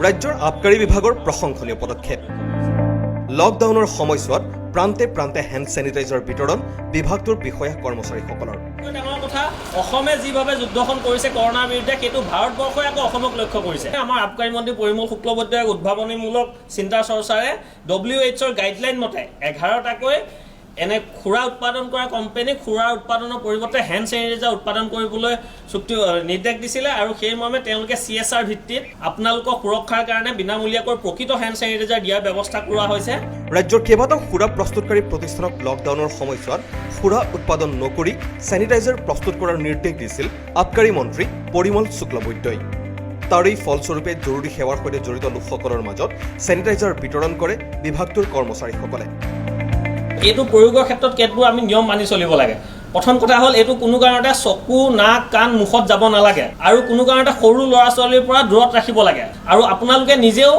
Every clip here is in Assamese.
ৰাজ্যৰ আবকাৰী বিভাগৰ প্ৰশংসনীয় পদক্ষেপ। লকডাউনৰ সময়ছোৱাত প্ৰান্তে প্ৰান্তে হেণ্ড চেনিটাইজাৰ বিতৰণ বিভাগটোৰ বিষয়া কৰ্মচাৰীসকলৰ। ডাঙৰ কথা, অসমে যিভাৱে যুদ্ধখন কৰিছে কৰোনাৰ বিৰুদ্ধে, সেইটো ভাৰতবৰ্ষই আকৌ অসমক লক্ষ্য কৰিছে। আমাৰ আবকাৰী মন্ত্ৰী পৰিমল শুক্লবৈদ্যই এক উদ্ভাৱনীমূলক চিন্তা চৰ্চাৰে WHOৰ গাইডলাইন মতে 11টাকৈ এনে খুৰা উৎপাদন কৰা কোম্পানী খুৰা উৎপাদনৰ পৰিৱৰ্তে হেণ্ড চেনিটাইজাৰ উৎপাদন কৰিবলৈ চুক্তি নিৰ্দেশ দিছিলে আৰু সেই মৰ্মে তেওঁলোকে CSR ভিত্তিত আপোনালোকৰ সুৰক্ষাৰ কাৰণে বিনামূলীয়াকৈ প্ৰকৃত হেণ্ড চেনিটাইজাৰ দিয়াৰ ব্যৱস্থা কৰা হৈছে। ৰাজ্যৰ কেইবাটাও সুৰা প্ৰস্তুতকাৰী প্ৰতিষ্ঠানক লকডাউনৰ সময়ছোৱাত সুৰা উৎপাদন নকৰি চেনিটাইজাৰ প্ৰস্তুত কৰাৰ নিৰ্দেশ দিছিল আবকাৰী মন্ত্ৰী পৰিমল শুক্লবৈদ্যই। তাৰেই ফলস্বৰূপে জৰুৰী সেৱাৰ সৈতে জড়িত লোকসকলৰ মাজত চেনিটাইজাৰ বিতৰণ কৰে বিভাগটোৰ কৰ্মচাৰীসকলে। এইটো প্ৰয়োগৰ ক্ষেত্ৰত কেতবোৰ আমি নিয়ম মানি চলিব লাগে। প্ৰথম কথা হ'ল, এইটো কোনো কাৰণতে চকু, নাক, কাণ, মুখত যাব নালাগে আৰু কোনো কাৰণতে সৰু ল'ৰা ছোৱালীৰ পৰা দূৰত ৰাখিব লাগে আৰু আপোনালোকে নিজেও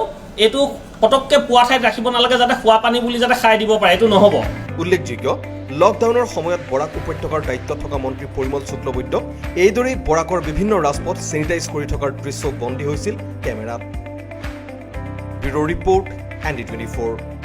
এইটো পটককৈ পোৱা ঠাইত ৰাখিব নালাগে, যাতে খোৱা পানী বুলি যাতে খাই দিব পাৰে, এইটো নহ'ব। উল্লেখযোগ্য, লকডাউনৰ সময়ত বৰাক উপত্যকাৰ দায়িত্বত থকা মন্ত্ৰী পৰিমল শুক্লবৈদ্য এইদৰেই বৰাকৰ বিভিন্ন ৰাজপথ চেনিটাইজ কৰি থকাৰ দৃশ্য বন্দী হৈছিল কেমেৰাত। Bureau' report ND24।